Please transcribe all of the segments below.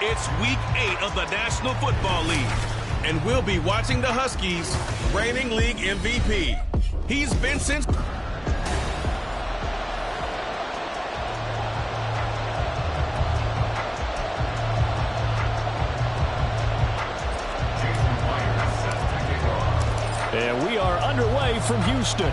It's Week 8 of the National Football League, and we'll be watching the Huskies, reigning league MVP. He's been since... And we are underway from Houston.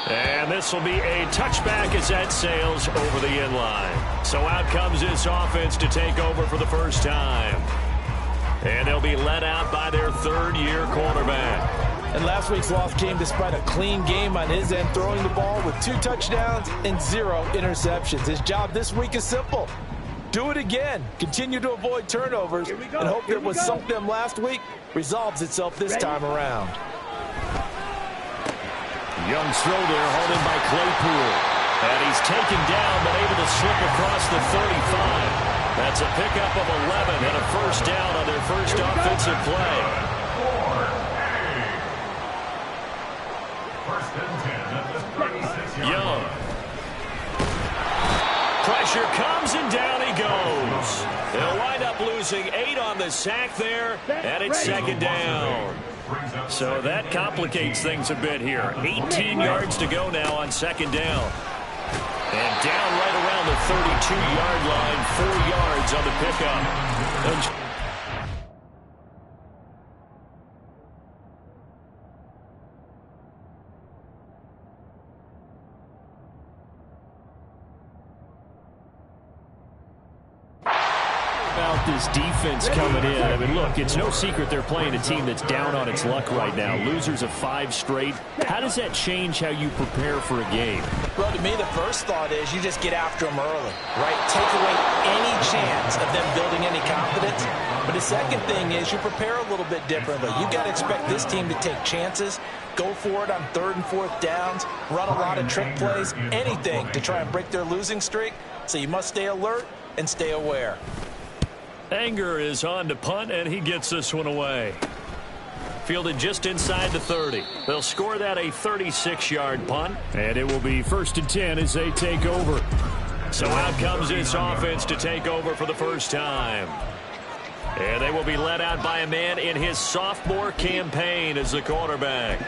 And this will be a touchback as that sails over the inline. So out comes this offense to take over for the first time. And they'll be led out by their third-year quarterback. And last week's loss came despite a clean game on his end, throwing the ball with 2 touchdowns and 0 interceptions. His job this week is simple. Do it again. Continue to avoid turnovers and hope that what sunk them last week resolves itself this time around. Young's throw there, hauled in by Claypool. And he's taken down, but able to slip across the 35. That's a pickup of 11 and a first down on their first offensive play. Young. Pressure comes and down he goes. They'll wind up losing 8 on the sack there, and it's second down. So that complicates things a bit here. 18 yards to go now on second down. And down right around the 32-yard line, 4 yards on the pickup. This defense coming in. I mean, look, it's no secret they're playing a team that's down on its luck right now. Losers of 5 straight. How does that change how you prepare for a game? Well, to me, the first thought is you just get after them early, right? Take away any chance of them building any confidence. But the second thing is you prepare a little bit differently. You got to expect this team to take chances, go for it on 3rd and 4th downs, run a lot of trick plays, anything to try and break their losing streak. So you must stay alert and stay aware. Anger is on to punt, and he gets this one away. Fielded just inside the 30. They'll score that a 36-yard punt, and it will be 1st and 10 as they take over. So out comes this offense to take over for the first time. And they will be led out by a man in his sophomore campaign as the quarterback.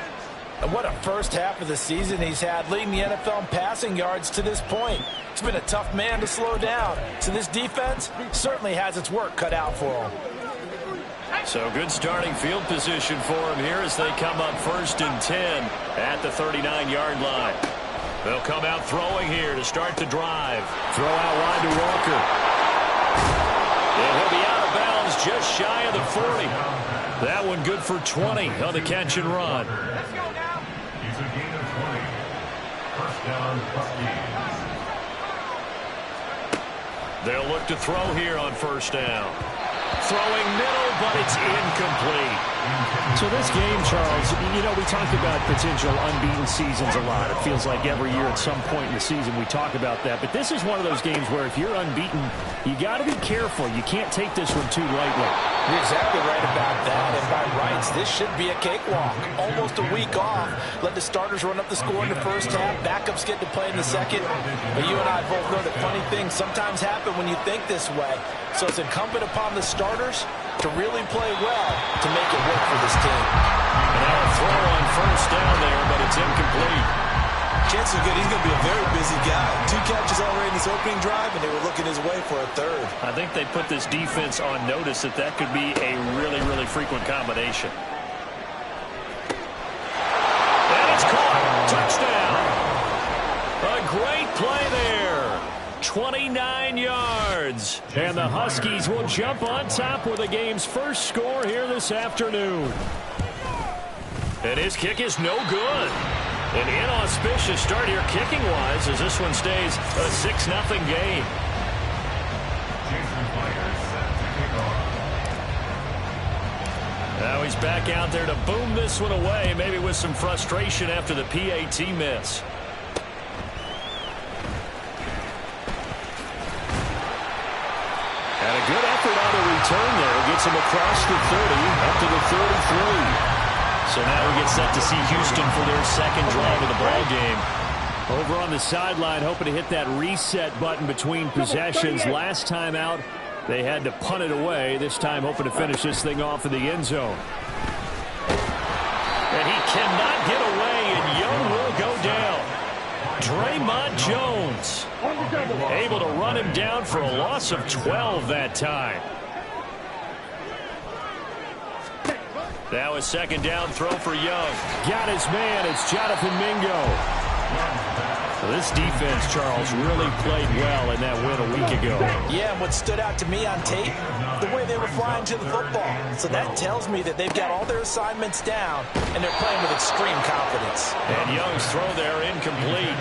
And what a first half of the season he's had, leading the NFL in passing yards to this point. He's been a tough man to slow down. So this defense certainly has its work cut out for him. So good starting field position for him here as they come up 1st and 10 at the 39-yard line. They'll come out throwing here to start the drive. Throw out wide to Walker. And he'll be out of bounds just shy of the 40. That one good for 20 on the catch and run. They'll look to throw here on 1st down. Throwing middle, but it's incomplete. So this game, Charles, you know, we talk about potential unbeaten seasons a lot. It feels like every year at some point in the season we talk about that. But this is one of those games where if you're unbeaten, you got to be careful. You can't take this one too lightly. You're exactly right about that. And by rights, this should be a cakewalk. Almost a week off. Let the starters run up the score in the first half. Backups get to play in the second. But you and I both know that funny things sometimes happen when you think this way. So it's incumbent upon the starters to really play well to make it work for this team. And now a throw on 1st down there, but it's incomplete. Chances are good. He's going to be a very busy guy. 2 catches already in his opening drive, and they were looking his way for a 3rd. I think they put this defense on notice that that could be a really, really frequent combination. And it's caught. Touchdown. A great play there. 29 yards. And the Huskies will jump on top with the game's first score here this afternoon. And his kick is no good. An inauspicious start here kicking-wise as this one stays a 6-0 game. Now he's back out there to boom this one away, maybe with some frustration after the PAT miss. And a good effort on the return there. Gets him across the 30, up to the 33. So now we get set to see Houston for their second drive of the ball game. Over on the sideline, hoping to hit that reset button between possessions. Last time out, they had to punt it away. This time, hoping to finish this thing off in the end zone. And he cannot get away, and Young will go down. Draymond Jones able to run him down for a loss of 12 that time. Now a second down throw for Young. Got his man. It's Jonathan Mingo. Well, this defense, Charles, really played well in that win a week ago. Yeah, and what stood out to me on tape, the way they were flying to the football. So that tells me that they've got all their assignments down, and they're playing with extreme confidence. And Young's throw there incomplete.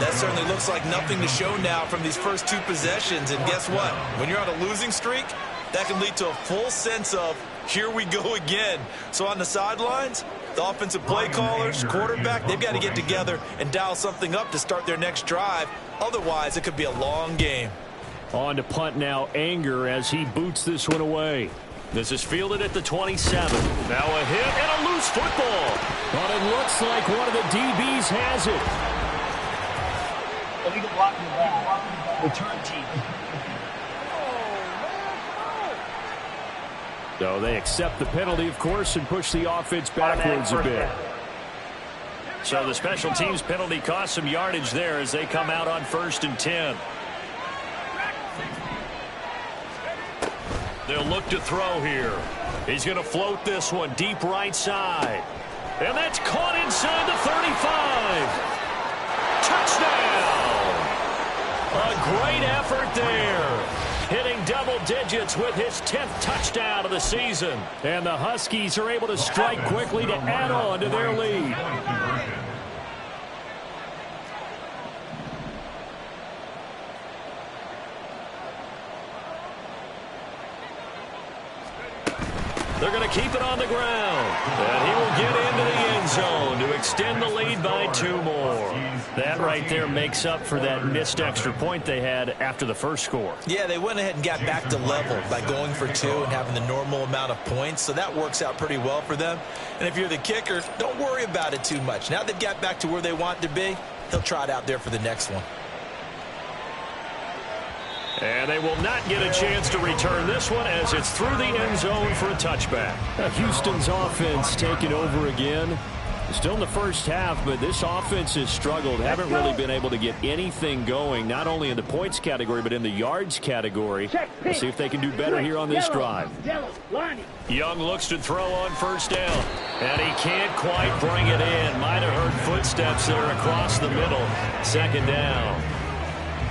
That certainly looks like nothing to show now from these first two possessions. And guess what? When you're on a losing streak, that can lead to a full sense of, here we go again. So on the sidelines, the offensive play callers, quarterback, they've got to get together and dial something up to start their next drive. Otherwise, it could be a long game. On to punt now, Anger, as he boots this one away. This is fielded at the 27. Now a hit and a loose football. But it looks like one of the DBs has it. Illegal blocking the ball. Return team. So they accept the penalty, of course, and push the offense backwards a bit. So the special teams penalty cost some yardage there as they come out on 1st and 10. They'll look to throw here. He's going to float this one deep right side. And that's caught inside the 35. Touchdown! A great effort there. Hitting double digits with his 10th touchdown of the season. And the Huskies are able to strike quickly to add on to their lead. They're going to keep it on the ground. And he will get into the end zone to extend the lead by 2 more. That right there makes up for that missed extra point they had after the first score. Yeah, they went ahead and got back to level by going for 2 and having the normal amount of points. So that works out pretty well for them. And if you're the kicker, don't worry about it too much. Now they've got back to where they want to be, he'll try it out there for the next one. And they will not get a chance to return this one as it's through the end zone for a touchback. Houston's offense taking over again. Still in the first half, but this offense has struggled. Haven't really been able to get anything going, not only in the points category, but in the yards category. We'll see if they can do better here on this drive. Young looks to throw on 1st down, and he can't quite bring it in. Might have heard footsteps there across the middle. 2nd down.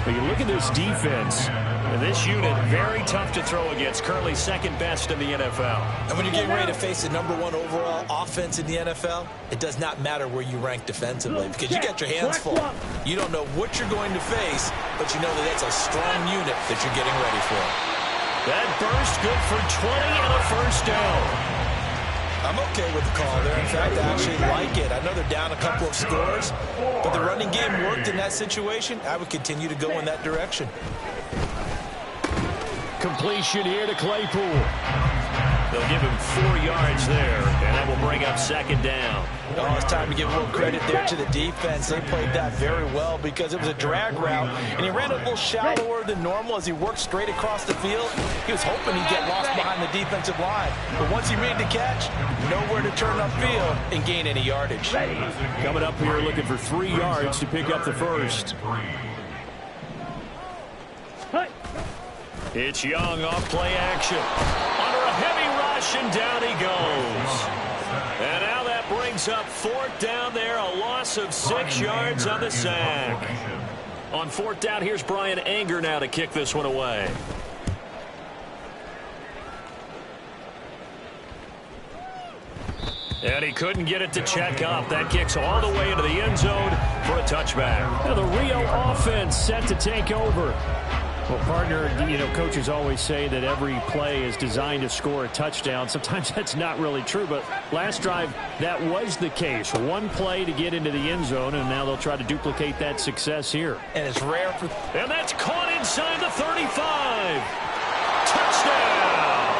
But you look at this defense, and this unit, very tough to throw against, currently 2nd best in the NFL. And when you're getting ready to face the #1 overall offense in the NFL, it does not matter where you rank defensively because you got your hands full. You don't know what you're going to face, but you know that that's a strong unit that you're getting ready for. That burst good for 20 and a 1st down. I'm okay with the call there. In fact, I actually like it. I know they're down a couple of scores, but the running game worked in that situation. I would continue to go in that direction. Completion here to Claypool. They'll give him 4 yards there, and that will bring up 2nd down. Oh, it's time to give a little credit there to the defense. They played that very well because it was a drag route, and he ran a little shallower than normal as he worked straight across the field. He was hoping he'd get lost behind the defensive line. But once he made the catch, nowhere to turn upfield and gain any yardage. Coming up here looking for 3 yards to pick up the 1st. It's Young off play action. Under a heavy rush, and down he goes. And now that brings up 4th down there, a loss of 6 yards on the sack. On 4th down, here's Brian Anger now to kick this one away. And he couldn't get it to check up. That kicks all the way into the end zone for a touchback. Now the Rio offense set to take over. Well, partner, you know, coaches always say that every play is designed to score a touchdown. Sometimes that's not really true, but last drive, that was the case. 1 play to get into the end zone, and now they'll try to duplicate that success here. And it's rare for... And that's caught inside the 35. Touchdown!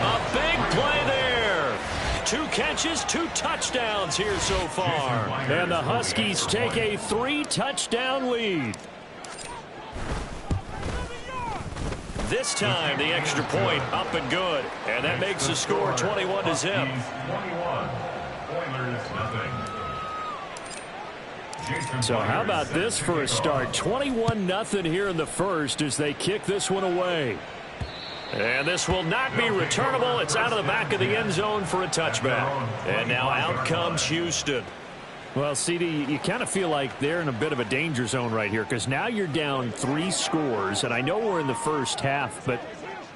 A big play there. 2 catches, 2 touchdowns here so far. And the Huskies take a 3-touchdown lead. This time, the extra point up and good. And that makes the score 21-0. So how about this for a start? 21-0 here in the first as they kick this one away. And this will not be returnable. It's out of the back of the end zone for a touchback. And now out comes Houston. Well, CD, you kind of feel like they're in a bit of a danger zone right here because now you're down 3 scores. And I know we're in the first half, but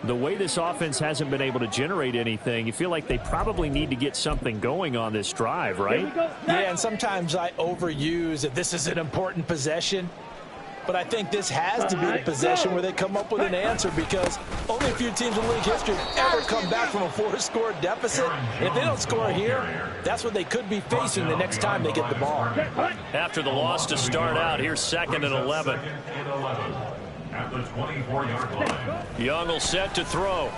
the way this offense hasn't been able to generate anything, you feel like they probably need to get something going on this drive, right? Yeah, and sometimes I overuse that this is an important possession. But I think this has to be the possession where they come up with an answer because only a few teams in league history have ever come back from a 4-score deficit. And if they don't score here, that's what they could be facing the next time they get the ball. After the loss to start out, here's 2nd and 11. At the 24-yard line. Young will set to throw.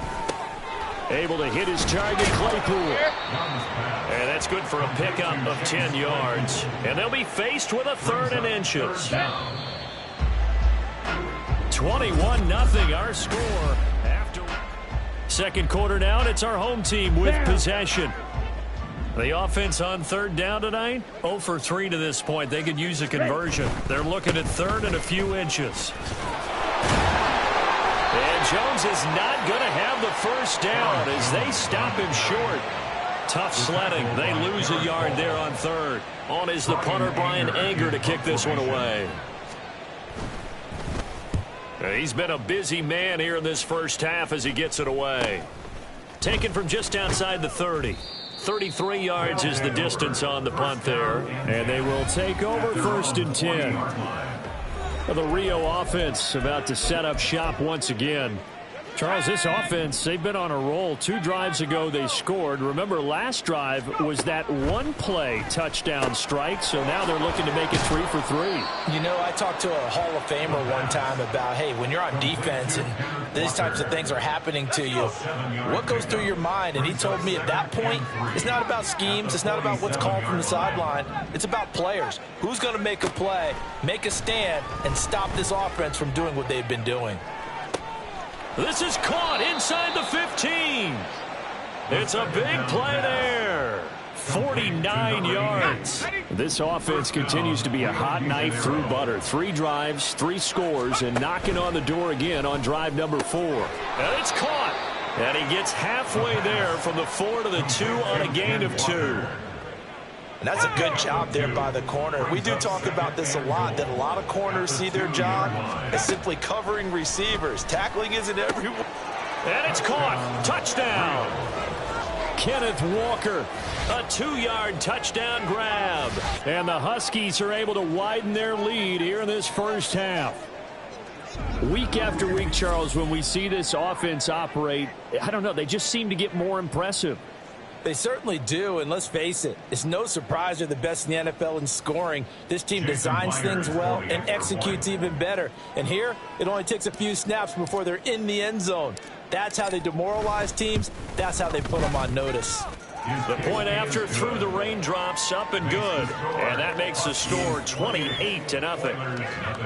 Able to hit his target, Claypool. And that's good for a pickup of 10 yards. And they'll be faced with a 3rd and inches. 21-0 our score. After second quarter now, and it's our home team with possession. The offense on 3rd down tonight, 0 for 3 to this point. They could use a conversion. They're looking at 3rd and a few inches. And Jones is not going to have the first down as they stop him short. Tough sledding. They lose a yard there on 3rd. On is the punter, Brian Anger, to kick this one away. He's been a busy man here in this first half as he gets it away. Taken from just outside the 30. 33 yards is the distance on the punt there. And they will take over 1st and 10. The Rio offense about to set up shop once again. Charles, this offense, they've been on a roll. 2 drives ago they scored. Remember, last drive was that 1-play touchdown strike, so now they're looking to make it 3 for 3. You know, I talked to a Hall of Famer one time about, hey, when you're on defense and these types of things are happening to you, what goes through your mind? And he told me at that point, it's not about schemes. It's not about what's called from the sideline. It's about players. Who's going to make a play, make a stand, and stop this offense from doing what they've been doing? This is caught inside the 15. It's a big play there. 49 yards. This offense continues to be a hot knife through butter. 3 drives, 3 scores, and knocking on the door again on drive number 4. And it's caught. And he gets halfway there from the 4 to the 2 on a gain of 2. And that's a good job there by the corner. We do talk about this a lot, that a lot of corners see their job as simply covering receivers. Tackling isn't everyone. And it's caught. Touchdown. Kenneth Walker, a 2-yard touchdown grab. And the Huskies are able to widen their lead here in this first half. Week after week, Charles, when we see this offense operate, I don't know, they just seem to get more impressive. They certainly do, and let's face it, it's no surprise they're the best in the NFL in scoring. This team designs things well and executes even better. And here, it only takes a few snaps before they're in the end zone. That's how they demoralize teams. That's how they put them on notice. The point after through the raindrops, up and good. And that makes the score 28-0.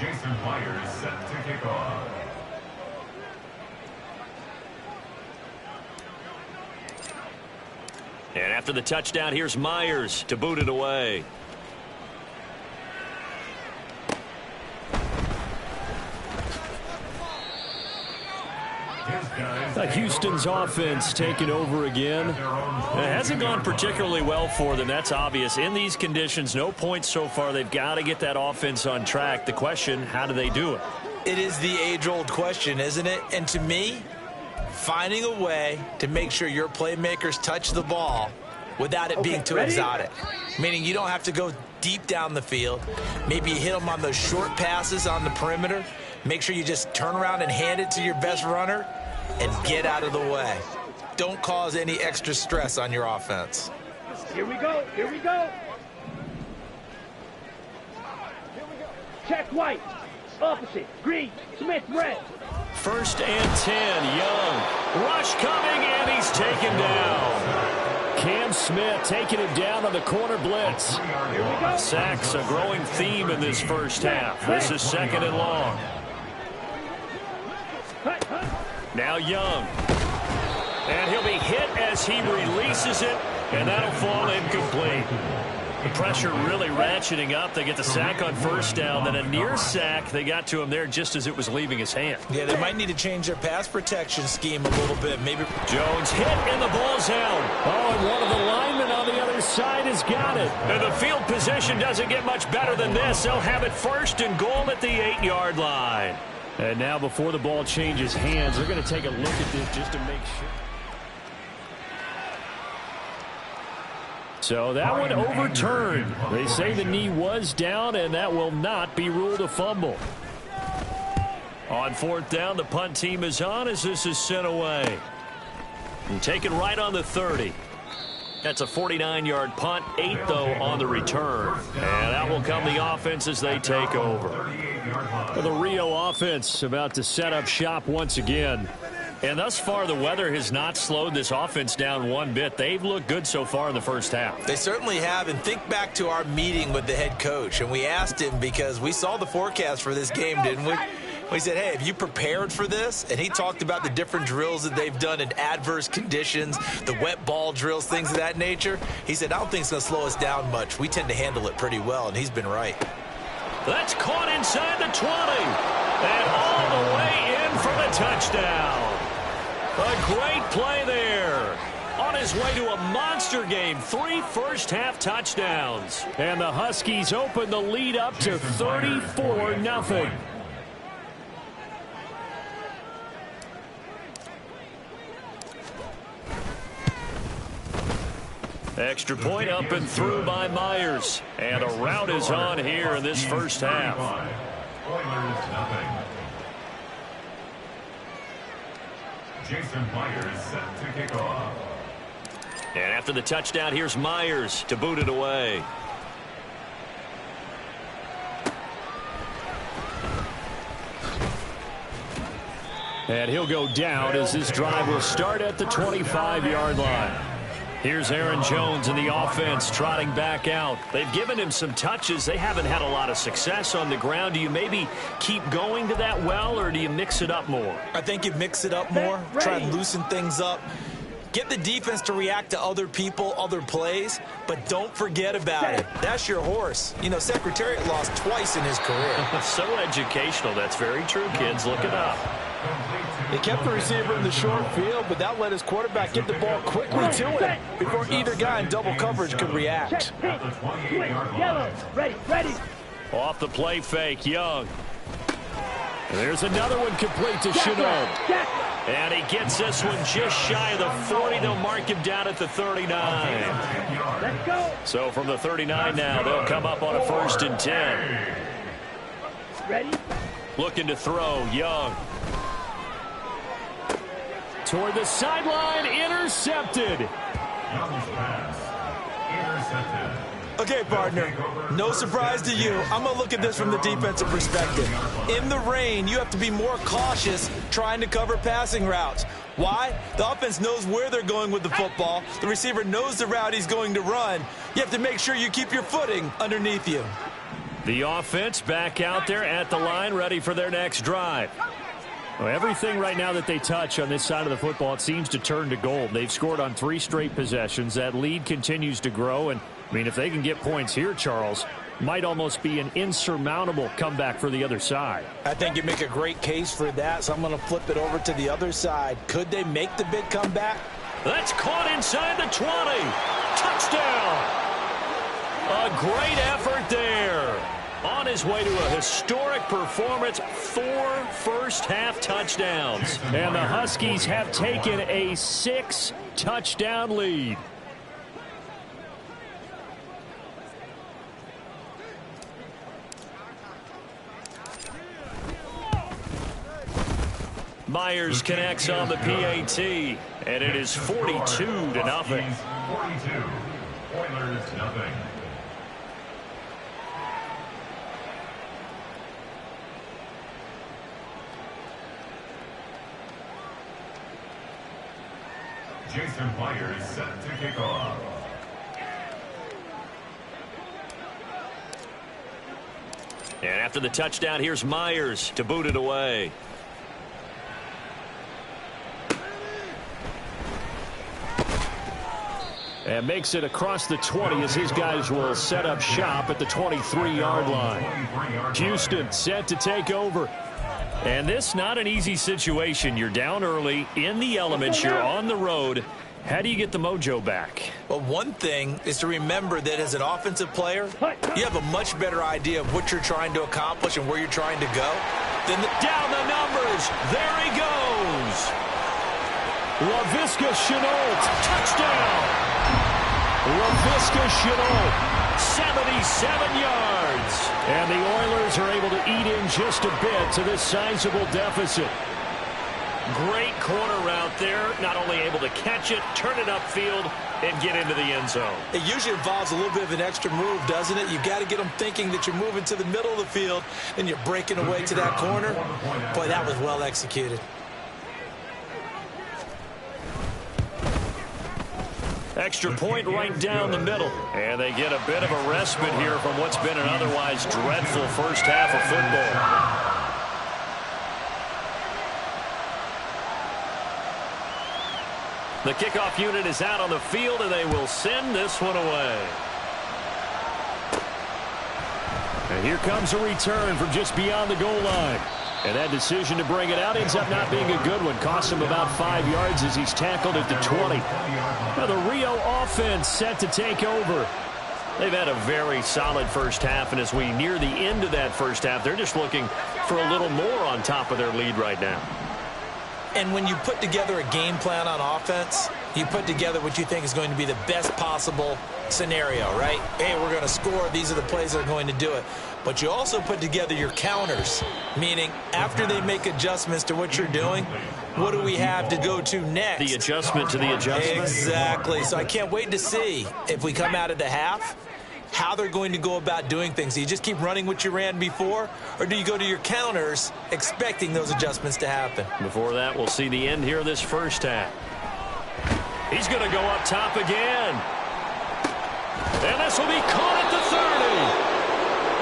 Jason Myers set to kick off. And after the touchdown, here's Myers to boot it away. Houston's offense taking over again. It hasn't gone particularly well for them. That's obvious. In these conditions, no points so far. They've got to get that offense on track. The question, how do they do it? It is the age-old question, isn't it? And to me, finding a way to make sure your playmakers touch the ball without it being too exotic. Meaning you don't have to go deep down the field. Maybe you hit them on those short passes on the perimeter. Make sure you just turn around and hand it to your best runner and get out of the way. Don't cause any extra stress on your offense. Here we go. Here we go. Check white. Opposite. Green. Smith red. 1st and 10. Young. Rush coming, and he's taken down. Cam Smith taking it down on the corner blitz. Sacks a growing theme in this first half. This is 2nd and long. Now Young. And he'll be hit as he releases it, and that'll fall incomplete. The pressure really ratcheting up. They get the sack on 1st down, then a near sack. They got to him there just as it was leaving his hand. Yeah, they might need to change their pass protection scheme a little bit. Maybe Jones hit, and the ball's out. Oh, and one of the linemen on the other side has got it. And the field position doesn't get much better than this. They'll have it 1st and goal at the 8-yard line. And now before the ball changes hands, they're going to take a look at this just to make sure. So that one overturned. They say the knee was down, and that will not be ruled a fumble. On 4th down, the punt team is on as this is sent away. And taken right on the 30. That's a 49-yard punt, 8 though on the return. And that will come the offense as they take over. The Rio offense about to set up shop once again. And thus far, the weather has not slowed this offense down one bit. They've looked good so far in the first half. They certainly have. And think back to our meeting with the head coach. And we asked him because we saw the forecast for this game, didn't we? We said, hey, have you prepared for this? And he talked about the different drills that they've done in adverse conditions, the wet ball drills, things of that nature. He said, I don't think it's going to slow us down much. We tend to handle it pretty well, and he's been right. That's caught inside the 20. And all the way in for the touchdown. A great play there. On his way to a monster game. 3 first-half touchdowns. And the Huskies open the lead up to 34-0. Extra point up and through by Myers. And a rout is on here in this first half. Jason Myers set to kick off. And after the touchdown, here's Myers to boot it away. And he'll go down as this drive will start at the 25-yard line. Here's Aaron Jones in the offense trotting back out. They've given him some touches. They haven't had a lot of success on the ground. Do you maybe keep going to that well, or do you mix it up more? I think you mix it up more, try and loosen things up. Get the defense to react to other people, other plays, but don't forget about it. That's your horse. You know, Secretariat lost twice in his career. So educational. That's very true, kids. Look it up. They kept the receiver in the short field, but that let his quarterback get the ball quickly to him before either guy in double coverage could react. Yellow. Ready. Off the play fake, Young. There's another one complete to Chenault. And he gets this one just shy of the 40. They'll mark him down at the 39. Let's go. So from the 39 now, they'll come up on a 1st and 10. Ready. Looking to throw, Young. Toward the sideline, intercepted. Young's pass intercepted. Okay, partner, no surprise to you. I'm going to look at this from the defensive perspective. In the rain, you have to be more cautious trying to cover passing routes. Why? The offense knows where they're going with the football. The receiver knows the route he's going to run. You have to make sure you keep your footing underneath you. The offense back out there at the line, ready for their next drive. Well, everything right now that they touch on this side of the football, it seems to turn to gold. They've scored on 3 straight possessions. That lead continues to grow. And, I mean, if they can get points here, Charles, might almost be an insurmountable comeback for the other side. I think you make a great case for that, so I'm going to flip it over to the other side. Could they make the big comeback? That's caught inside the 20. Touchdown. A great effort there. On his way to a historic performance, 4 first-half touchdowns. And the Huskies have taken a 6-touchdown lead. Myers connects on the PAT, and it is 42-0. 42. nothing. Jason Myers set to kick off. And after the touchdown, here's Myers to boot it away. And makes it across the 20 as his guys will set up shop at the 23-yard line. Houston set to take over. And this not an easy situation. You're down early, in the elements, you're on the road. How do you get the mojo back? Well, one thing is to remember that as an offensive player, you have a much better idea of what you're trying to accomplish and where you're trying to go. Down the numbers. There he goes. Laviska Shenault, touchdown. Laviska Shenault, 77 yards. And the Oilers are able to eat in just a bit to this sizable deficit. Great corner route there. Not only able to catch it, turn it upfield, and get into the end zone. It usually involves a little bit of an extra move, doesn't it? You've got to get them thinking that you're moving to the middle of the field and you're breaking away to that corner. Boy, that was well executed. Extra point right down the middle. And they get a bit of a respite here from what's been an otherwise dreadful first half of football. The kickoff unit is out on the field, and they will send this one away. And here comes a return from just beyond the goal line. And that decision to bring it out ends up not being a good one. Cost him about 5 yards as he's tackled at the 20. Now the Rio offense set to take over. They've had a very solid first half, and as we near the end of that first half, they're just looking for a little more on top of their lead right now. And when you put together a game plan on offense, you put together what you think is going to be the best possible scenario, right? Hey, we're going to score. These are the plays that are going to do it. But you also put together your counters, meaning after they make adjustments to what you're doing, what do we have to go to next? The adjustment to the adjustment? Exactly. So I can't wait to see if we come out of the half, how they're going to go about doing things. Do you just keep running what you ran before, or do you go to your counters expecting those adjustments to happen? Before that, we'll see the end here of this first half. He's going to go up top again. And this will be caught at the 30.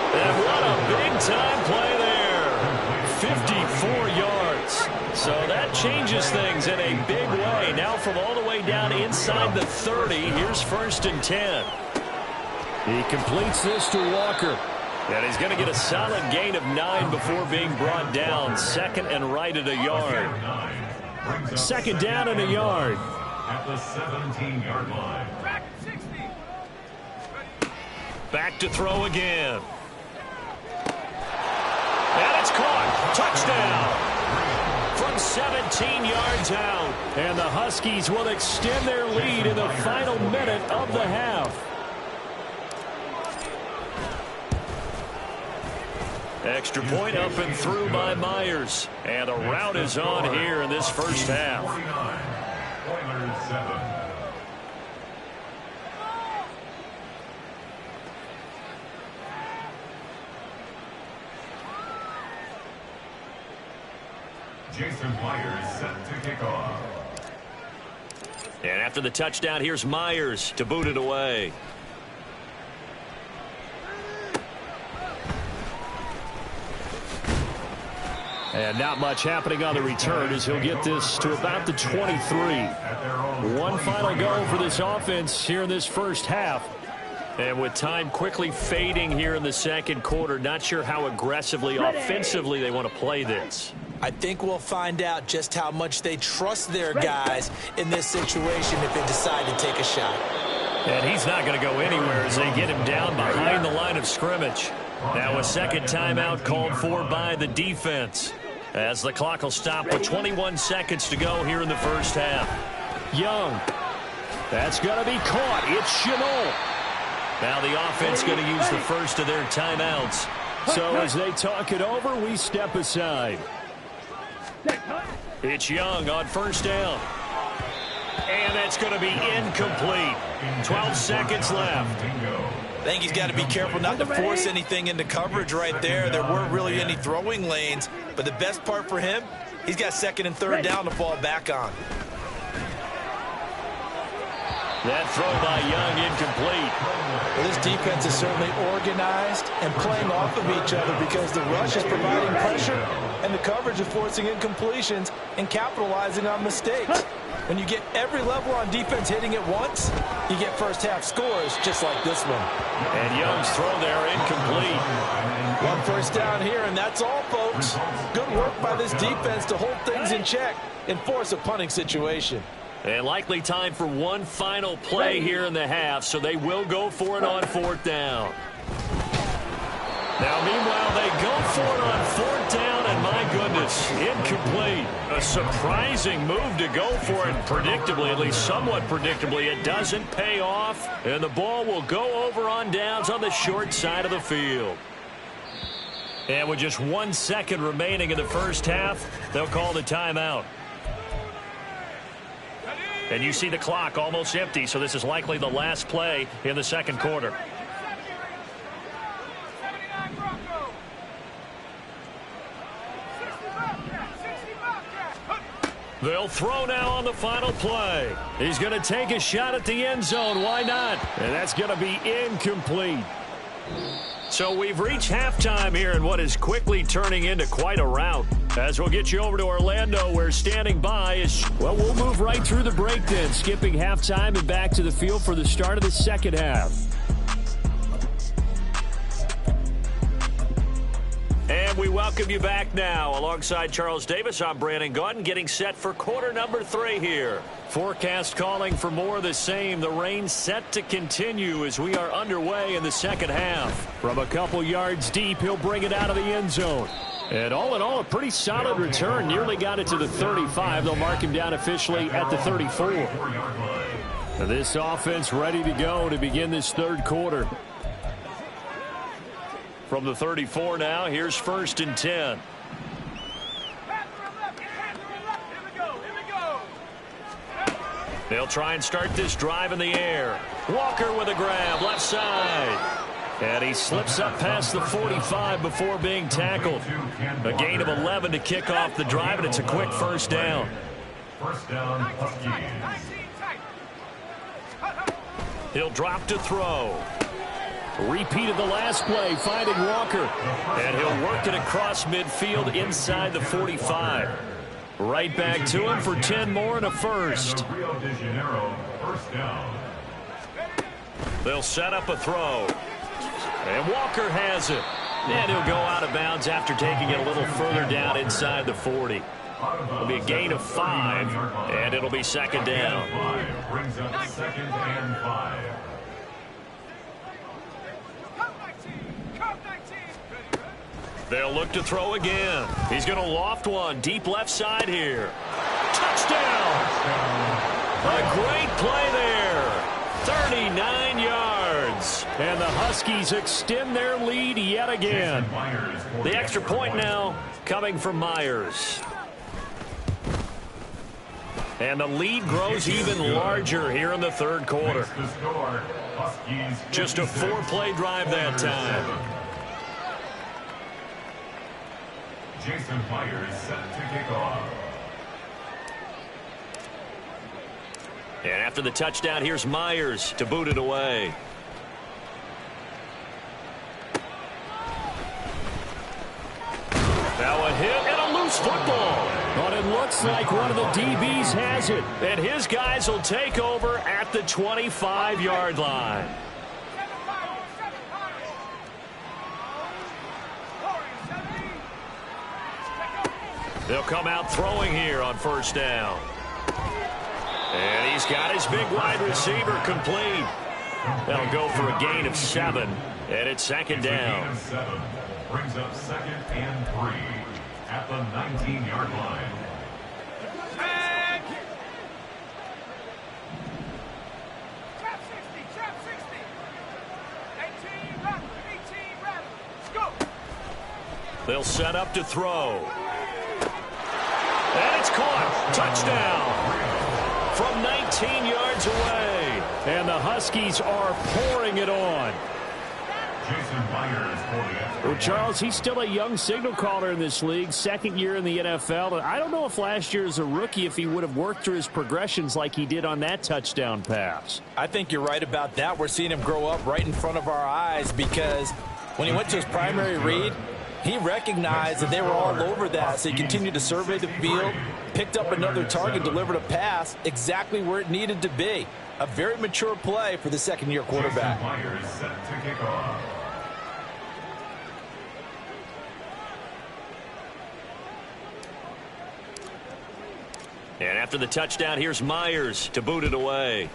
And what a big-time play there. 54 yards. So that changes things in a big way. Now from all the way down inside the 30, here's 1st and 10. He completes this to Walker. And he's going to get a solid gain of 9 before being brought down. 2nd and right at a yard. 2nd down and a yard. At the 17-yard line. Back to throw again. And it's caught. Touchdown. From 17 yards out. And the Huskies will extend their lead in the final minute of the half. Extra point up and through by Myers. And the route is on here in this first half. Oilers 7. Jason Myers set to kick off. And after the touchdown, here's Myers to boot it away. And not much happening on the return as he'll get this to about the 23. One final go for this offense here in this first half. And with time quickly fading here in the second quarter, not sure how aggressively, offensively they want to play this. I think we'll find out just how much they trust their guys in this situation if they decide to take a shot. And he's not going to go anywhere as they get him down behind the line of scrimmage. Now a second timeout called for by the defense as the clock will stop with 21 seconds to go here in the first half. Young. That's going to be caught. It's Shenault. Now the offense going to use the first of their timeouts. So as they talk it over, we step aside. It's Young on first down. And that's going to be incomplete. 12 seconds left. I think he's got to be careful not to force anything into coverage right there. There weren't really any throwing lanes, but the best part for him, he's got second and third down to fall back on. That throw by Young incomplete. Well, this defense is certainly organized and playing off of each other because the rush is providing pressure and the coverage is forcing incompletions and capitalizing on mistakes. When you get every level on defense hitting at once, you get first half scores just like this one. And Young's throw there incomplete. One first down here, and that's all, folks. Good work by this defense to hold things in check and force a punting situation. And likely time for one final play here in the half, so they will go for it on fourth down. Now, meanwhile, they go for it on fourth down, and my goodness, incomplete. A surprising move to go for it predictably, at least somewhat predictably. It doesn't pay off, and the ball will go over on downs on the short side of the field. And with just 1 second remaining in the first half, they'll call the timeout. And you see the clock almost empty, so this is likely the last play in the second quarter. They'll throw now on the final play. He's going to take a shot at the end zone. Why not? And that's going to be incomplete. So we've reached halftime here in what is quickly turning into quite a rout. As we'll get you over to Orlando, where standing by is, well, we'll move right through the break then, skipping halftime and back to the field for the start of the second half. And we welcome you back now. Alongside Charles Davis, I'm Brandon Gaudin, getting set for quarter number 3 here. Forecast calling for more of the same. The rain set to continue as we are underway in the second half. From a couple yards deep, he'll bring it out of the end zone. And all in all, a pretty solid return. Nearly got it to the 35. They'll mark him down officially at the 34. This offense ready to go to begin this third quarter. From the 34 now, here's 1st and 10. They'll try and start this drive in the air. Walker with a grab, left side. And he slips up past the 45 before being tackled. A gain of 11 to kick off the drive, and it's a quick first down. First down, Huskies. He'll drop to throw. Repeat of the last play, finding Walker. And he'll work it across midfield inside the 45. Right back to him for 10 more and a first. Rio de Janeiro, first down. They'll set up a throw. And Walker has it. And he'll go out of bounds after taking it a little further down inside the 40. It'll be a gain of 5, and it'll be second down. Brings up second and 5. They'll look to throw again. He's going to loft one deep left side here. Touchdown! A great play there. 39 yards. And the Huskies extend their lead yet again. The extra point now coming from Myers. And the lead grows even larger here in the third quarter. Just a 4-play drive that time. Jason Myers set to kick off. And after the touchdown, here's Myers to boot it away. Now a hit and a loose football. But it looks like one of the DBs has it. And his guys will take over at the 25-yard line. They'll come out throwing here on first down. And he's got his big wide receiver complete. They'll go for a gain of 7. And it's second down. Brings up second and 3 at the 19-yard line. They'll set up to throw. And it's caught. Touchdown. From 17 yards away. And the Huskies are pouring it on. Well, Charles, he's still a young signal caller in this league, second year in the NFL. And I don't know if last year as a rookie, if he would have worked through his progressions like he did on that touchdown pass. I think you're right about that. We're seeing him grow up right in front of our eyes because when he went to his primary read, he recognized that they were all over that. So he continued to survey the field, picked up another target, delivered a pass exactly where it needed to be. A very mature play for the second-year quarterback. And after the touchdown, here's Myers to boot it away.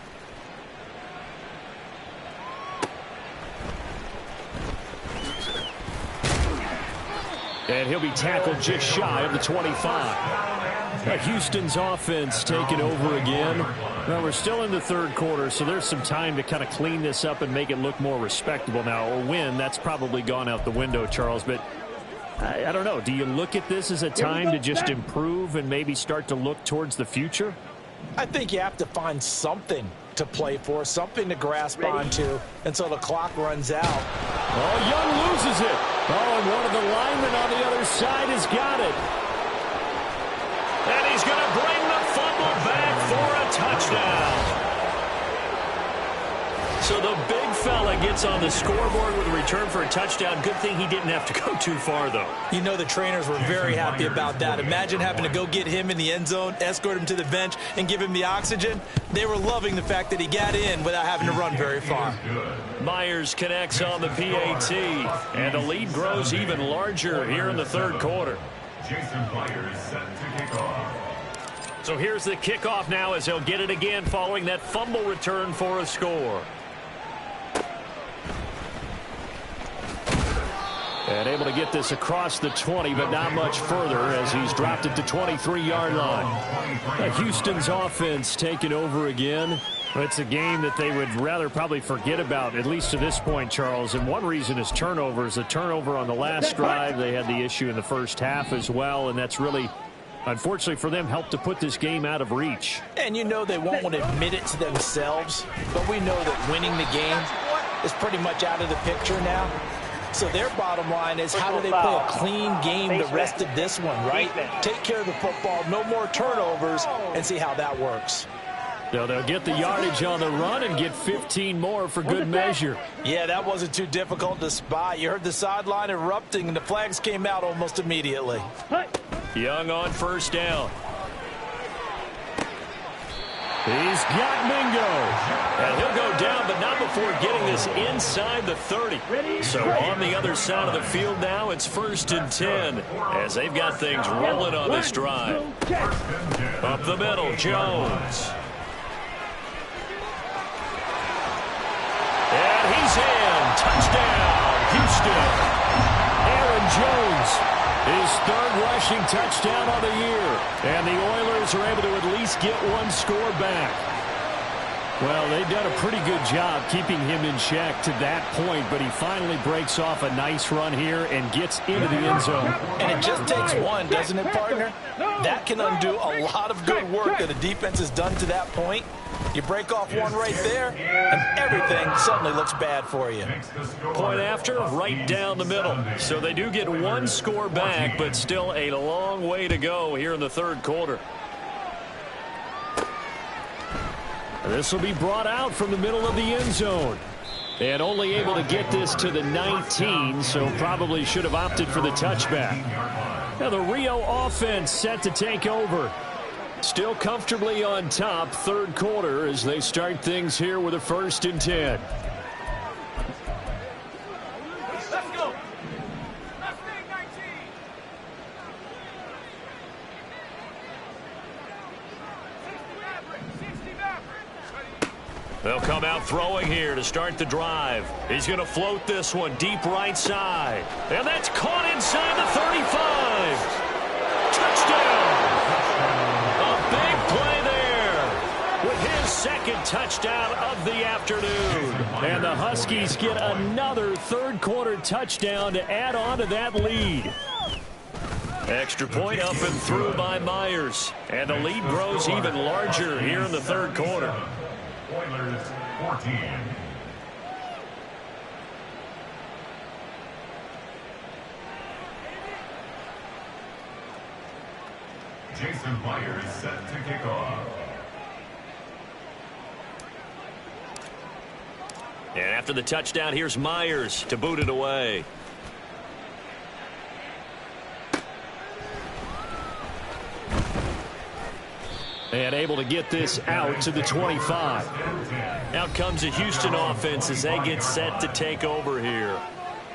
And he'll be tackled just shy of the 25. Houston's offense taking over again. Well, we're still in the third quarter, so there's some time to kind of clean this up and make it look more respectable now. A win, that's probably gone out the window, Charles, but I don't know. Do you look at this as a time to just improve and maybe start to look towards the future? I think you have to find something to play for, something to grasp onto until the clock runs out. Oh, Young loses it. Oh, and one of the linemen on the other side has got it. And he's going to bring the fumble back for a touchdown. So the big fella gets on the scoreboard with a return for a touchdown. Good thing he didn't have to go too far, though. You know the trainers were very happy about that. Imagine having to go get him in the end zone, escort him to the bench, and give him the oxygen. They were loving the fact that he got in without having to run very far. Myers connects on the PAT, and the lead grows even larger here in the third quarter. Jason Myers set to kick off. So here's the kickoff now as he'll get it again following that fumble return for a score. And able to get this across the 20, but not much further as he's dropped it to 23-yard line. Houston's offense taking over again. It's a game that they would rather probably forget about, at least to this point, Charles. And one reason is turnovers. A turnover on the last drive. They had the issue in the first half as well, and that's really, unfortunately for them, helped to put this game out of reach. And you know they won't want to admit it to themselves, but we know that winning the game is pretty much out of the picture now. So their bottom line is how do they play a clean game the rest of this one, right? Take care of the football, no more turnovers, and see how that works. They'll get the yardage on the run and get 15 more for good measure. Yeah, that wasn't too difficult to spot. You heard the sideline erupting, and the flags came out almost immediately. Young on first down. He's got Mingo. And he'll go down, but not before getting this inside the 30. So on the other side of the field now, it's 1st and 10 as they've got things rolling on this drive. Up the middle, Jones. And he's in. Touchdown, Houston. Aaron Jones, his third rushing touchdown of the year. And the Oilers are able to at least get one score back. Well, they've done a pretty good job keeping him in check to that point, but he finally breaks off a nice run here and gets into the end zone. And it just takes one, doesn't it, partner? That can undo a lot of good work that a defense has done to that point. You break off one right there, and everything suddenly looks bad for you. Point after, right down the middle. So they do get one score back, but still a long way to go here in the third quarter. This will be brought out from the middle of the end zone. And only able to get this to the 19, so probably should have opted for the touchback. Now the Rio offense set to take over. Still comfortably on top, third quarter, as they start things here with a 1st and 10. They'll come out throwing here to start the drive. He's going to float this one deep right side. And that's caught inside the 35. Touchdown. A big play there with his second touchdown of the afternoon. And the Huskies get another third quarter touchdown to add on to that lead. Extra point up and through by Myers. And the lead grows even larger here in the third quarter. Oilers 14. Jason Myers set to kick off. And after the touchdown, here's Myers to boot it away. And able to get this out to the 25. Out comes the Houston offense as they get set to take over here.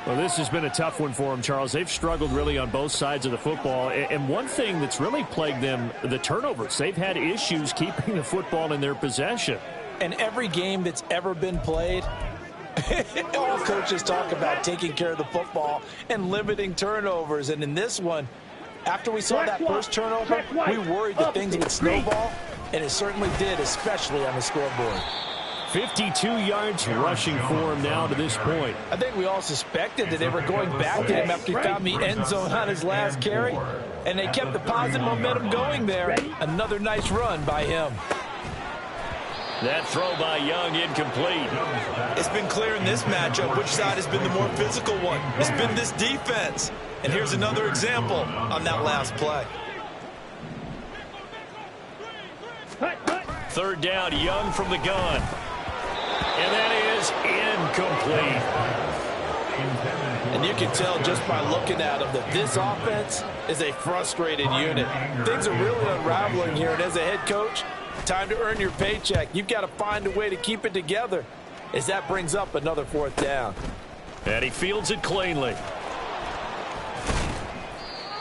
Well, this has been a tough one for them, Charles. They've struggled really on both sides of the football. And one thing that's really plagued them, the turnovers. They've had issues keeping the football in their possession. And every game that's ever been played, all coaches talk about taking care of the football and limiting turnovers. And in this one, after we saw that first turnover, we worried that things would snowball, and it certainly did, especially on the scoreboard. 52 yards rushing for him now to this point. I think we all suspected that they were going back to him after he found the end zone on his last carry, and they kept the positive momentum going there. Another nice run by him. That throw by Young incomplete. It's been clear in this matchup which side has been the more physical one. It's been this defense. And here's another example on that last play. Third down, Young from the gun. And that is incomplete. And you can tell just by looking at him that this offense is a frustrated unit. Things are really unraveling here, and as a head coach, time to earn your paycheck. You've got to find a way to keep it together as that brings up another fourth down. And he fields it cleanly.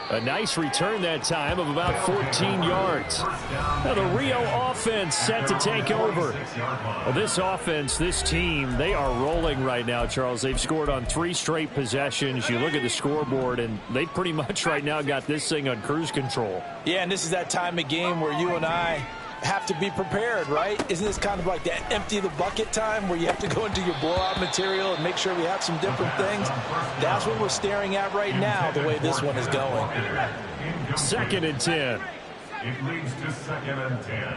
A nice return that time of about 14 yards. Now the Rio offense set to take over. Well, this offense, this team, they are rolling right now, Charles. They've scored on 3 straight possessions. You look at the scoreboard, and they pretty much right now got this thing on cruise control. Yeah, and this is that time of game where you and I have to be prepared, right? Isn't this kind of like that empty the bucket time where you have to go into your blowout material and make sure we have some different things? That's what we're staring at right now, the way this one is going. 2nd and 10. It leads to 2nd and 10.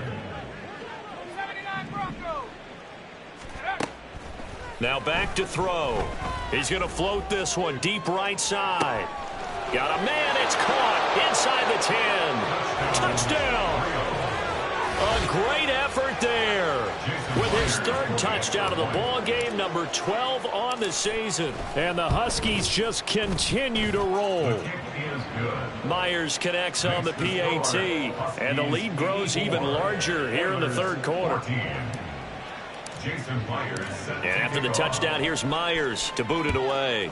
Now back to throw. He's going to float this one deep right side. Got a man. It's caught inside the 10. Touchdown. A great effort there with his 3rd touchdown of the ball game, number 12 on the season. And the Huskies just continue to roll. Myers connects on the PAT, and the lead grows even larger here in the third quarter. And after the touchdown, here's Myers to boot it away.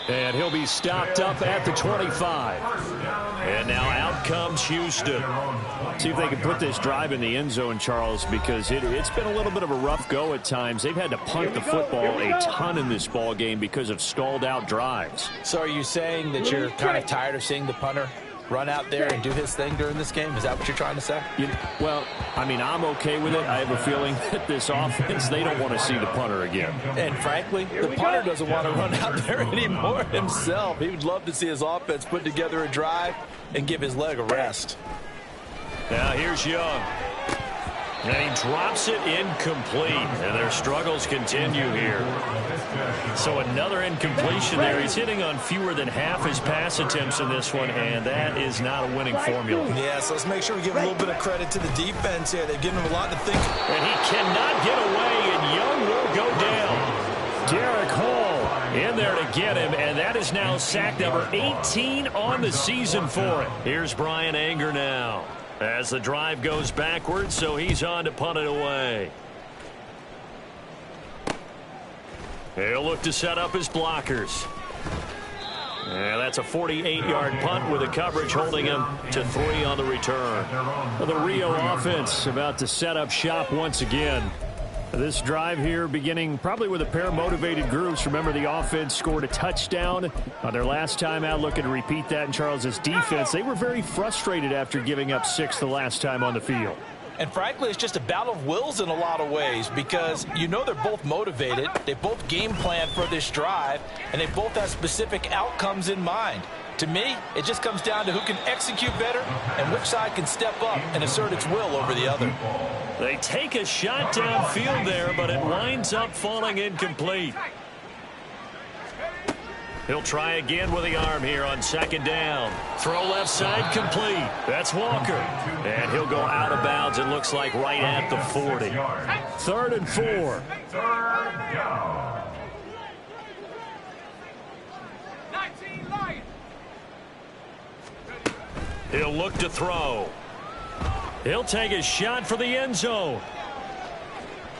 And he'll be stopped up at the 25. And now out comes Houston. See if they can put this drive in the end zone, Charles, because it's been a little bit of a rough go at times. They've had to punt the football a ton in this ball game because of stalled out drives. So are you saying that you're kind of tired of seeing the punter run out there and do his thing during this game? Is that what you're trying to say? Well, I mean, I'm okay with it. I have a feeling that this offense, they don't want to see the punter again. And frankly, the punter doesn't want to run out there anymore himself. He would love to see his offense put together a drive and give his leg a rest. Now here's Young. And he drops it incomplete. And their struggles continue here. So another incompletion there. He's hitting on fewer than half his pass attempts in this one, and that is not a winning formula. Yeah, so let's make sure we give a little bit of credit to the defense here. They've given him a lot to think. And he cannot get away, and Young will go down. Derek Hall in there to get him, and that is now sack number 18 on the season for it. Here's Brian Anger now as the drive goes backwards, so he's on to punt it away. He'll look to set up his blockers. And that's a 48-yard punt with the coverage holding him to 3 on the return. Well, the Rio offense about to set up shop once again. This drive here beginning probably with a pair of motivated groups. Remember, the offense scored a touchdown on their last time out. Looking to repeat that in Charles's defense. They were very frustrated after giving up 6 the last time on the field. And frankly, it's just a battle of wills in a lot of ways because you know they're both motivated, they both game plan for this drive, and they both have specific outcomes in mind. To me, it just comes down to who can execute better and which side can step up and assert its will over the other. They take a shot downfield there, but it winds up falling incomplete. He'll try again with the arm here on second down. Throw left side complete. That's Walker. And he'll go out of bounds, it looks like, right at the 40. 3rd and 4. He'll look to throw. He'll take a shot for the end zone.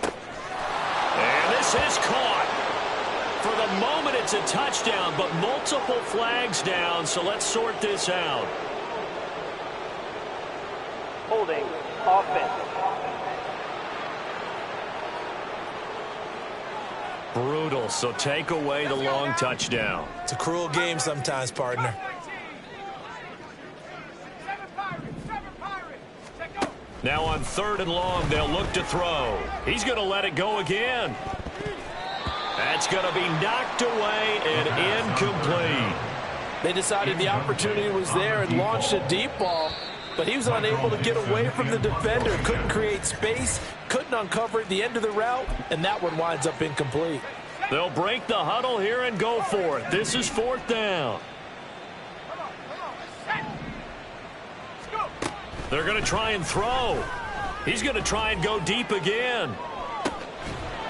And this is caught. For the moment, it's a touchdown, but multiple flags down, so let's sort this out. Holding offense. Brutal, so take away the long touchdown. It's a cruel game sometimes, partner. Now on 3rd and long, they'll look to throw. He's going to let it go again. That's going to be knocked away and incomplete. They decided the opportunity was there and launched a deep ball, but he was unable to get away from the defender, couldn't create space, couldn't uncover at the end of the route, and that one winds up incomplete. They'll break the huddle here and go for it. This is 4th down. They're going to try and throw. He's going to try and go deep again.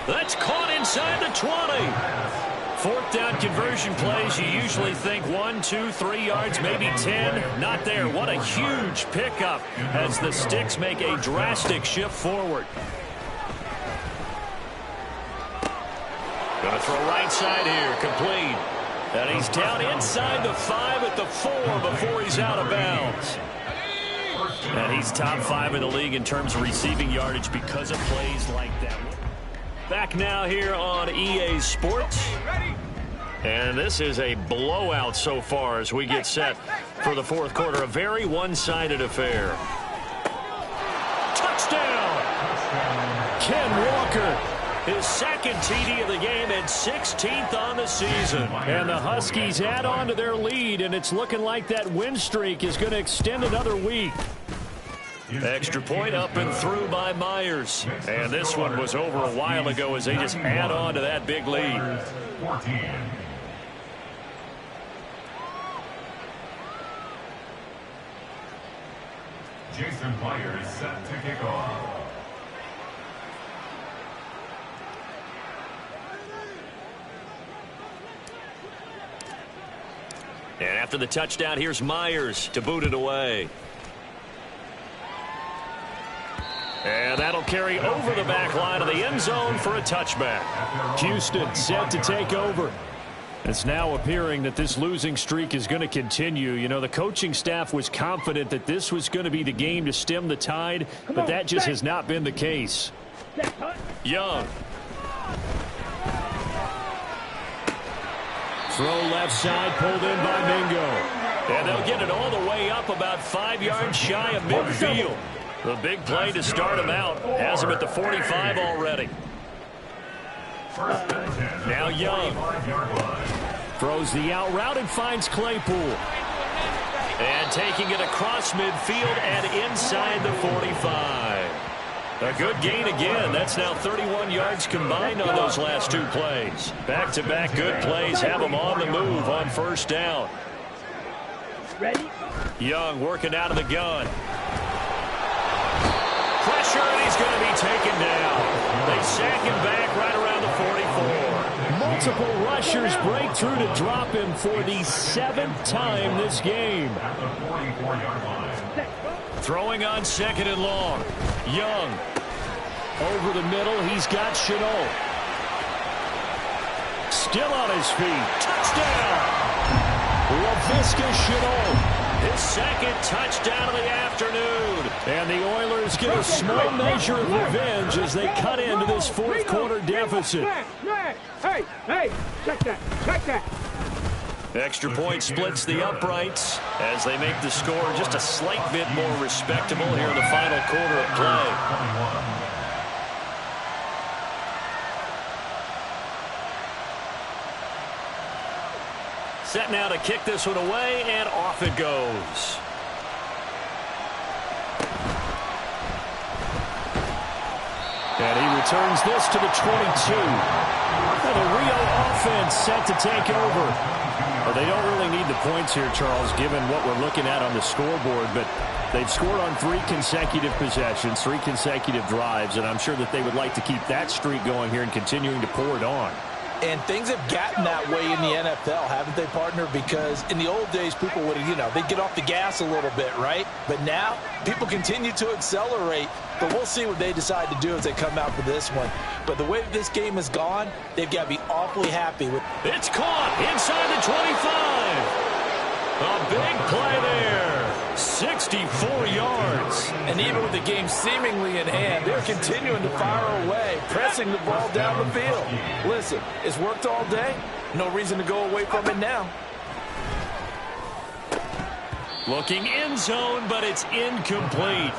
That's caught inside the 20. 4th down conversion plays, you usually think 1, 2, 3 yards, maybe 10. Not there. What a huge pickup as the Sticks make a drastic shift forward. Going to throw right side here, complete. And he's down inside the 5 at the 4 before he's out of bounds. And he's top 5 in the league in terms of receiving yardage because of plays like that. Back now here on EA Sports. And this is a blowout so far as we get set for the 4th quarter. A very one-sided affair. Touchdown! Ken Walker. His 2nd TD of the game and 16th on the season. And the Huskies add on to their lead, and it's looking like that win streak is going to extend another week. Extra point up and through by Myers. And this one was over a while ago as they just add on to that big lead. 14. Jason Myers set to kick off. And after the touchdown, here's Myers to boot it away. And that'll carry over the back line of the end zone for a touchback. Houston set to take over. It's now appearing that this losing streak is going to continue. You know, the coaching staff was confident that this was going to be the game to stem the tide, but that just has not been the case. Young. Throw left side, pulled in by Mingo. And they'll get it all the way up about 5 yards shy of midfield. The big play to start him out. Has him at the 45 already. Now Young. Throws the out route and finds Claypool. And taking it across midfield and inside the 45. A good gain again. That's now 31 yards combined on those last 2 plays. Back-to-back good plays have them on the move on 1st down. Ready? Young working out of the gun. Pressure, and he's going to be taken down. They sack him back right around the 44. Multiple rushers break through to drop him for the 7th time this game. Throwing on 2nd and long. Young. Over the middle, he's got Chenault. Still on his feet. Touchdown! LaVisca Chenault. His 2nd touchdown of the afternoon. And the Oilers get a small measure of revenge as they cut into this 4th quarter deficit. Hey, check that. Extra point splits the uprights as they make the score just a slight bit more respectable here in the final quarter of play. Set now to kick this one away, and off it goes. And he returns this to the 22. And the Rio offense set to take over. Well, they don't really need the points here, Charles, given what we're looking at on the scoreboard. But they've scored on 3 consecutive possessions, 3 consecutive drives, and I'm sure that they would like to keep that streak going here and continuing to pour it on. And things have gotten that way in the NFL, haven't they, partner? Because in the old days, people would, they'd get off the gas a little bit, right? But now, people continue to accelerate. But we'll see what they decide to do as they come out for this one. But the way that this game has gone, they've got to be awfully happy with. It's caught inside the 25. A big play there. 64 yards. And even with the game seemingly in hand, they're continuing to fire away, pressing the ball down the field. Listen, it's worked all day. No reason to go away from it now. Looking end zone, but it's incomplete.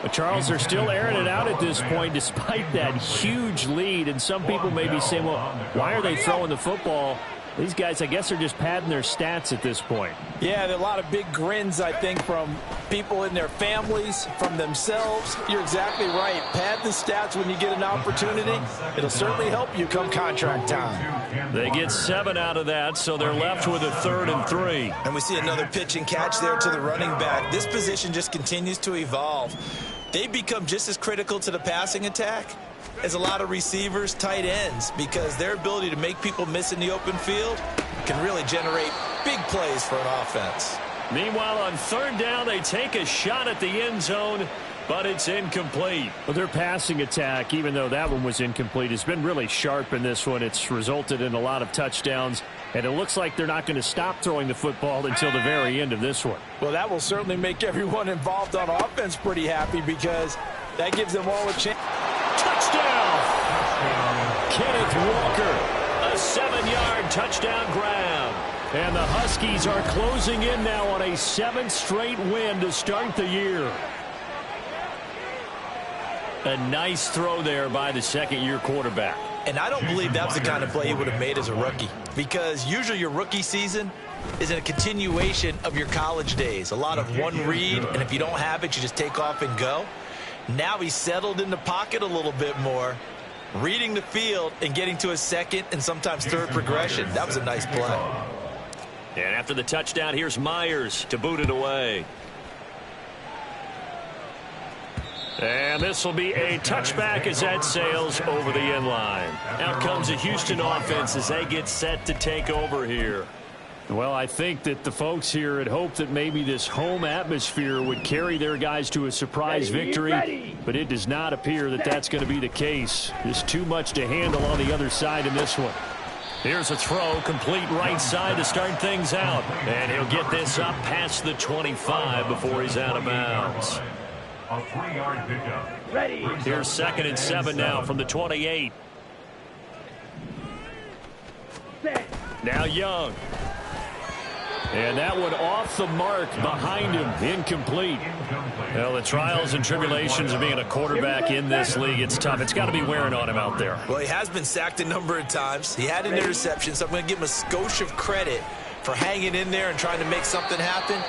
But Charles, they're still airing it out at this point despite that huge lead. And some people may be saying, well, why are they throwing the football? These guys, I guess, are just padding their stats at this point. Yeah, there are a lot of big grins, I think, from people in their families, from themselves. You're exactly right. Pad the stats when you get an opportunity. It'll certainly help you come contract time. They get 7 out of that, so they're left with a 3rd and 3. And we see another pitch and catch there to the running back. This position just continues to evolve. They become just as critical to the passing attack as a lot of receivers, tight ends, because their ability to make people miss in the open field can really generate big plays for an offense. Meanwhile, on 3rd down, they take a shot at the end zone, but it's incomplete. Well, their passing attack, even though that one was incomplete, has been really sharp in this one. It's resulted in a lot of touchdowns, and it looks like they're not going to stop throwing the football until the very end of this one. Well, that will certainly make everyone involved on offense pretty happy because that gives them all a chance. Touchdown! Kenneth Walker, a 7-yard touchdown grab. And the Huskies are closing in now on a 7th straight win to start the year. A nice throw there by the 2nd-year quarterback. And I don't believe that was the kind of play he would have made as a rookie, because usually your rookie season is a continuation of your college days. A lot of one read, and if you don't have it, you just take off and go. Now he's settled in the pocket a little bit more, reading the field and getting to a 2nd and sometimes 3rd progression. That was a nice play. And after the touchdown, here's Myers to boot it away. And this will be a touchback as that sails over the end line. Out comes the Houston offense as they get set to take over here. Well, I think that the folks here had hoped that maybe this home atmosphere would carry their guys to a surprise victory, but it does not appear that that's going to be the case. There's too much to handle on the other side in this one. Here's a throw, complete right side to start things out. And he'll get this up past the 25 before he's out of bounds. A 3-yard pickup. Ready. Here's 2nd and 7 now from the 28. Now Young. And that one off the mark behind him, incomplete. Well, the trials and tribulations of being a quarterback in this league, it's tough. It's got to be wearing on him out there. Well, he has been sacked a number of times. He had an interception, so I'm going to give him a skosh of credit for hanging in there and trying to make something happen,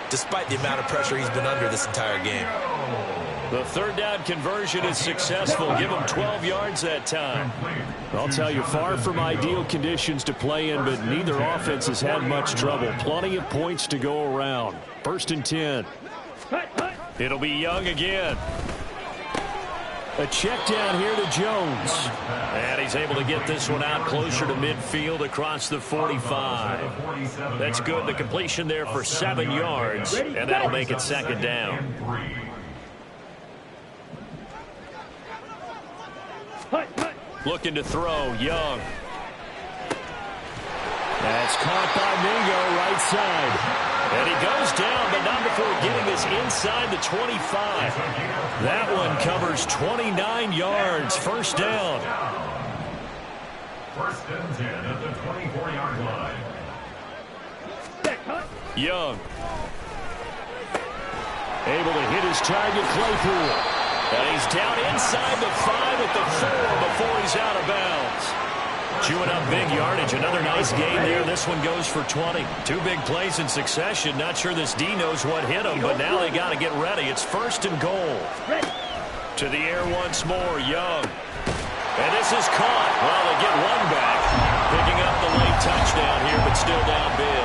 despite the amount of pressure he's been under this entire game. The 3rd down conversion is successful. Give him 12 yards that time. I'll tell you, far from ideal conditions to play in, but neither offense has had much trouble. Plenty of points to go around. 1st and 10. It'll be Young again. A check down here to Jones. And he's able to get this one out closer to midfield across the 45. That's good. The completion there for 7 yards, and that'll make it 2nd down. Looking to throw, Young. That's caught by Mingo, right side. And he goes down, but not before getting this inside the 25. That one covers 29 yards. 1st down. 1st and 10 at the 24-yard line. Young. Able to hit his target, Claypool. And he's down inside the 5 at the 4 before he's out of bounds. Chewing up big yardage. Another nice gain there. This one goes for 20. 2 big plays in succession. Not sure this D knows what hit him, but now they got to get ready. It's 1st and goal. To the air once more, Young. And this is caught. Well, they get one back. Picking up the late touchdown here, but still down big.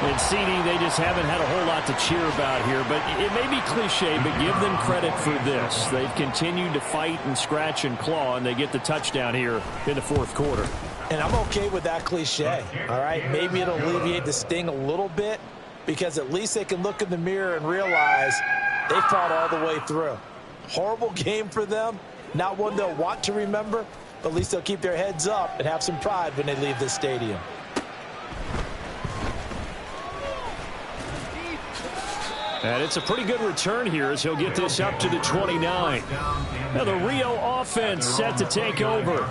And CD, they just haven't had a whole lot to cheer about here, but it may be cliche, but give them credit for this. They've continued to fight and scratch and claw, and they get the touchdown here in the 4th quarter. And I'm okay with that cliche, all right? Maybe it'll alleviate the sting a little bit because at least they can look in the mirror and realize they fought all the way through. Horrible game for them, not one they'll want to remember, but at least they'll keep their heads up and have some pride when they leave this stadium. And it's a pretty good return here as he'll get this up to the 29. Now the Rio offense set to take over.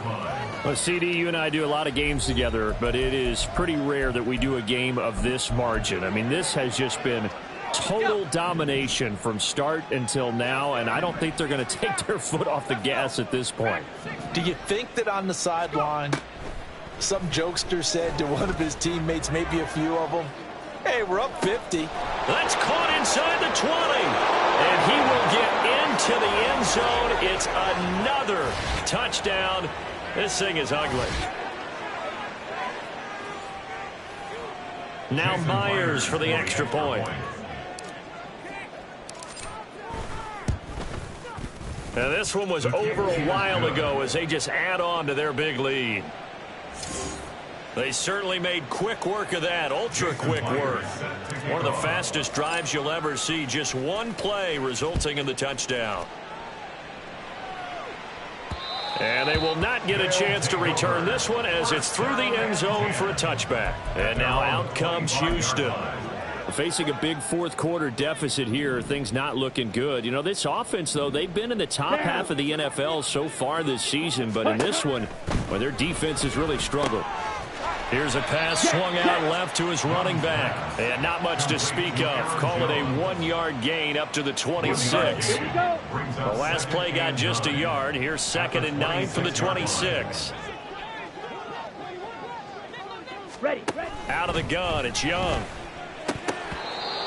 Well, CD, you and I do a lot of games together, but it is pretty rare that we do a game of this margin. I mean, this has just been total domination from start until now, and I don't think they're going to take their foot off the gas at this point. Do you think that on the sideline, some jokester said to one of his teammates, maybe a few of them, hey, we're up 50. That's caught inside the 20. And he will get into the end zone. It's another touchdown. This thing is ugly. Now Myers for the extra point. Now this one was over a while ago as they just add on to their big lead. They certainly made quick work of that, ultra-quick work. One of the fastest drives you'll ever see, just one play resulting in the touchdown. And they will not get a chance to return this one as it's through the end zone for a touchback. And now out comes Houston. Facing a big 4th quarter deficit here, things not looking good. You know, this offense, though, they've been in the top half of the NFL so far this season, but in this one, well, their defense has really struggled. Here's a pass swung out left to his running back. And not much to speak of. Call it a 1-yard gain up to the 26. The last play got just a yard. Here's 2nd and 9 for the 26. Out of the gun, it's Young.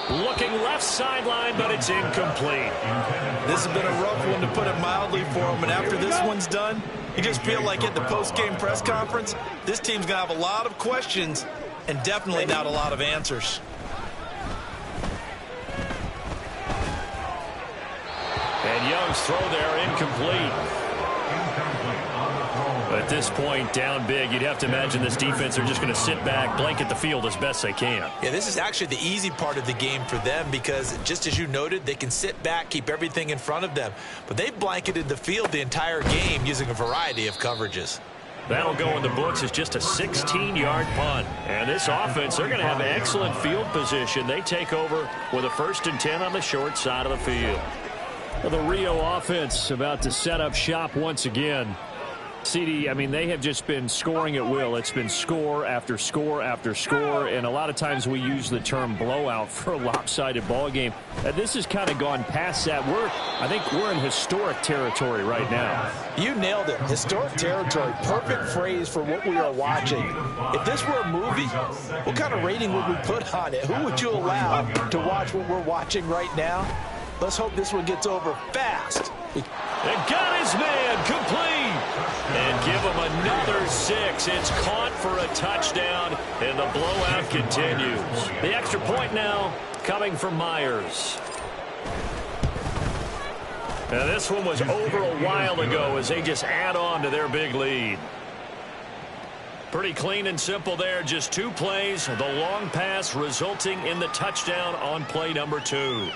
Looking left sideline, but it's incomplete. This has been a rough one, to put it mildly, for him. And after this one's done, you just feel like at the post-game press conference, this team's going to have a lot of questions and definitely not a lot of answers. And Young's throw there incomplete. At this point, down big, you'd have to imagine this defense are just going to sit back, blanket the field as best they can. Yeah, this is actually the easy part of the game for them because, just as you noted, they can sit back, keep everything in front of them. But they've blanketed the field the entire game using a variety of coverages. That'll go in the books as just a 16-yard punt. And this offense, they're going to have excellent field position. They take over with a 1st and 10 on the short side of the field. Well, the Rio offense about to set up shop once again. CD, I mean, they have just been scoring at will. It's been score after score after score, and a lot of times we use the term blowout for a lopsided ball game. This has kind of gone past that. I think we're in historic territory right now. You nailed it. Historic territory. Perfect phrase for what we are watching. If this were a movie, what kind of rating would we put on it? Who would you allow to watch what we're watching right now? Let's hope this one gets over fast. And got his man complete. And give him another 6. It's caught for a touchdown, and the blowout continues. The extra point now coming from Myers. Now this one was over a while ago as they just add on to their big lead. Pretty clean and simple there. Just 2 plays. The long pass resulting in the touchdown on play number 2.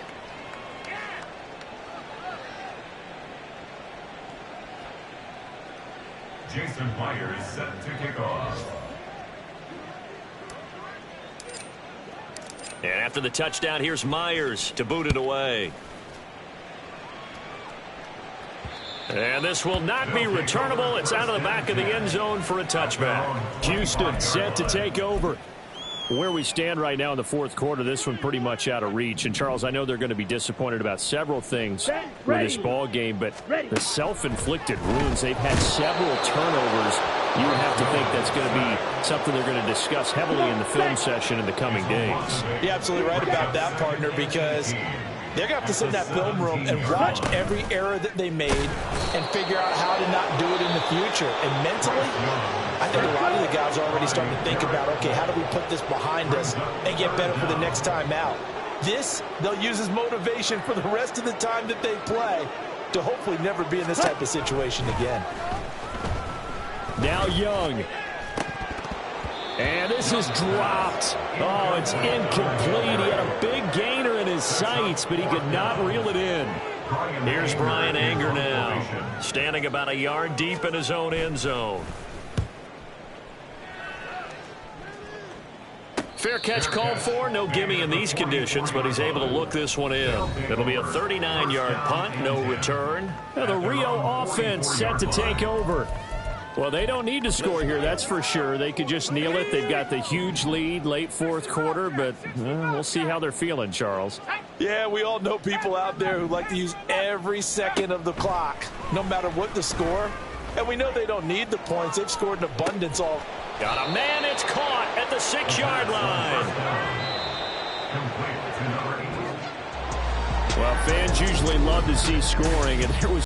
Jason Myers set to kick off. And after the touchdown, here's Myers to boot it away. And this will not be returnable. It's out of the back of the end zone for a touchback. Houston set to take over. Where we stand right now in the fourth quarter, this one pretty much out of reach. And, Charles, I know they're going to be disappointed about several things with this ball game, but the self-inflicted wounds, they've had several turnovers. You would have to think that's going to be something they're going to discuss heavily in the film session in the coming days. You're absolutely right about that, partner, because they're going to have to sit in that film room and watch every error that they made and figure out how to not do it in the future. And mentally, I think a lot of the guys are already starting to think about, okay, how do we put this behind us and get better for the next time out? This, they'll use as motivation for the rest of the time that they play to hopefully never be in this type of situation again. Now Young. And this is dropped. Oh, it's incomplete. He had a big gainer in his sights, but he could not reel it in. Here's Brian Anger now, standing about a yard deep in his own end zone. Fair catch called for. No gimme in these conditions, but he's able to look this one in. It'll be a 39-yard punt, no return. Now the Rio offense set to take over. Well, they don't need to score here, that's for sure. They could just kneel it. They've got the huge lead late fourth quarter, but we'll see how they're feeling, Charles. Yeah, we all know people out there who like to use every second of the clock, no matter what the score. And we know they don't need the points. They've scored in abundance all. Got a man, it's caught at the 6-yard line. Well, fans usually love to see scoring, and there was